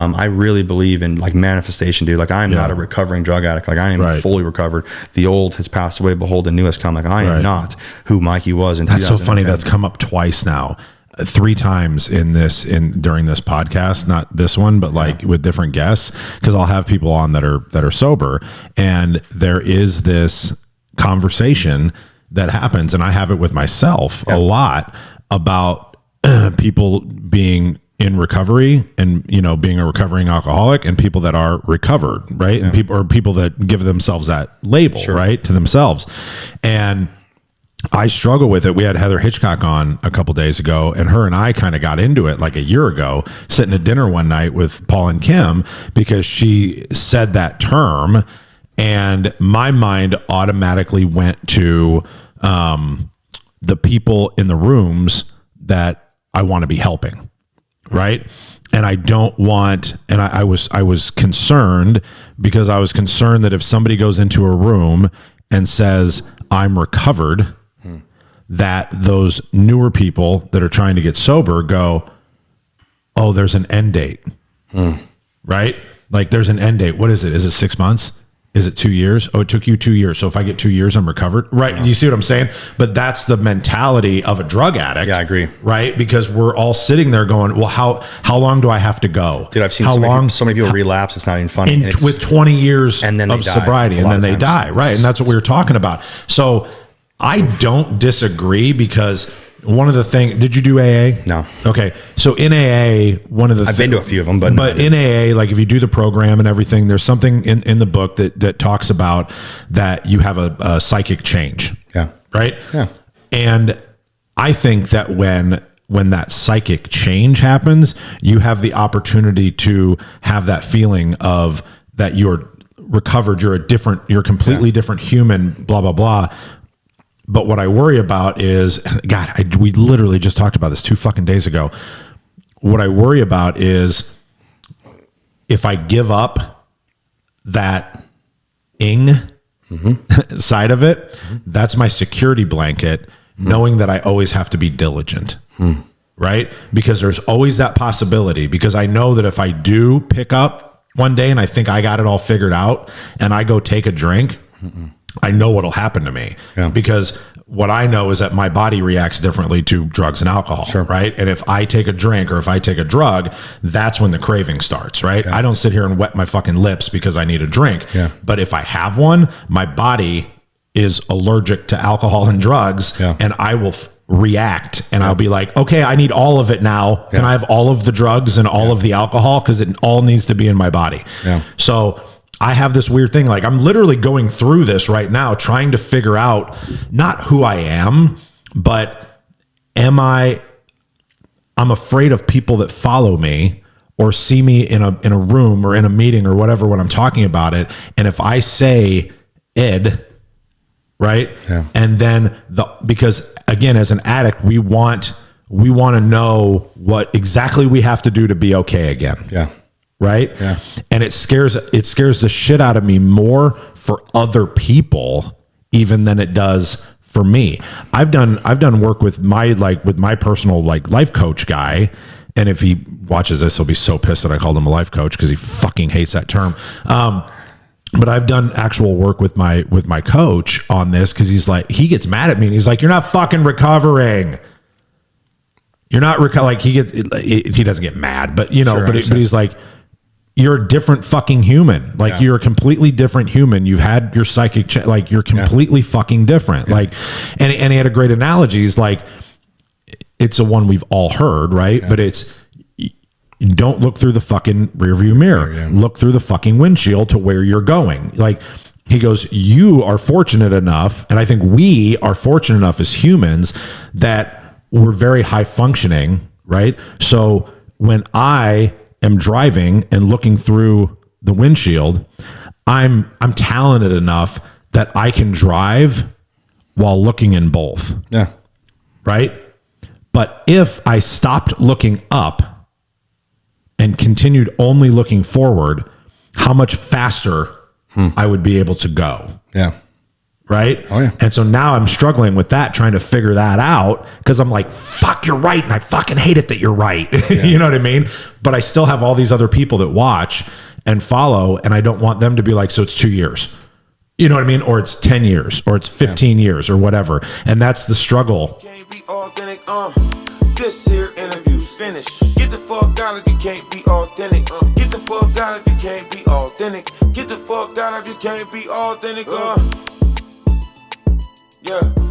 I really believe in like manifestation, dude. Like I'm not a recovering drug addict. Like I am fully recovered. The old has passed away. Behold, the new has come. Like I am not who Mikey was in 2010. That's so funny. That's come up twice now. 3 times during this podcast, not this one, but like with different guests, because I'll have people on that are sober, and there is this conversation that happens, and I have it with myself a lot about people being in recovery and, you know, being a recovering alcoholic, and people that are recovered, right? And people that give themselves that label, right, to themselves. And I struggle with it. We had Heather Hitchcock on a couple days ago, and her and I kind of got into it like a year ago, sitting at dinner one night with Paul and Kim, because she said that term, and my mind automatically went to the people in the rooms that I want to be helping, right? And I don't want, and I was concerned, because I was concerned that if somebody goes into a room and says, I'm recovered, that those newer people that are trying to get sober go, oh, there's an end date, right? Like there's an end date. What is it? Is it 6 months? Is it 2 years? Oh, it took you 2 years. So if I get 2 years, I'm recovered, right? You see what I'm saying? But that's the mentality of a drug addict. Yeah, I agree. Right? Because we're all sitting there going, well, how long do I have to go? Dude, I've seen so many people relapse. It's not even funny. With 20 years of sobriety, and then they die. Right. And that's what we were talking about. So I don't disagree, because one of the things, did you do AA? No. Okay. So in AA, I've been to a few of them, but in AA, like if you do the program and everything, there's something in the book that talks about that you have a psychic change. Yeah. Right. Yeah. And I think that when that psychic change happens, you have the opportunity to have that feeling of that you're recovered, you're a completely different human, blah, blah, blah. But what I worry about is, God, we literally just talked about this 2 fucking days ago. What I worry about is if I give up that side of it, that's my security blanket, knowing that I always have to be diligent, right? Because there's always that possibility, because I know that if I do pick up one day and I think I got it all figured out and I go take a drink, I know what'll happen to me, because what I know is that my body reacts differently to drugs and alcohol, right? And if I take a drink or if I take a drug, that's when the craving starts, right? I don't sit here and wet my fucking lips because I need a drink. But if I have one, my body is allergic to alcohol and drugs, and I will react, and I'll be like, okay, I need all of it now. Can I have all of the drugs and all of the alcohol? Because it all needs to be in my body. So I have this weird thing. Like I'm literally going through this right now, trying to figure out not who I am, but I'm afraid of people that follow me or see me in a room or in a meeting or whatever, when I'm talking about it. And if I say Ed, right. And then because again, as an addict, we want to know what exactly we have to do to be okay again. Right. And it scares the shit out of me more for other people even than it does for me. I've done work with my personal life coach guy. And if he watches this, he'll be so pissed that I called him a life coach, because he fucking hates that term. But I've done actual work with my coach on this, because he gets mad at me and he's like, you're not fucking recovering. You're not he doesn't get mad, but but he's like, you're a different fucking human. You're a completely different human. You've had your psychic, you're completely fucking different. And he had a great analogy. He's like, it's a one we've all heard, right? But it's, don't look through the fucking rearview mirror. Look through the fucking windshield to where you're going. He goes, you are fortunate enough, and I think we are fortunate enough as humans that we're very high functioning, right? So when I am driving and looking through the windshield, I'm talented enough that I can drive while looking in both. Right? But if I stopped looking up and continued only looking forward, how much faster I would be able to go. Right. Oh, yeah. And so now I'm struggling with that, trying to figure that out because I'm like, fuck, you're right. And I fucking hate it that you're right. Yeah. You know what I mean? But I still have all these other people that watch and follow, and I don't want them to be like, so it's 2 years. You know what I mean? Or it's 10 years or it's 15 years or whatever. And that's the struggle. Can't be authentic, this here interview's finished. Get the fuck out if you can't be authentic. Get the fuck out if you can't be authentic. Get the fuck out if you can't be authentic. Yeah.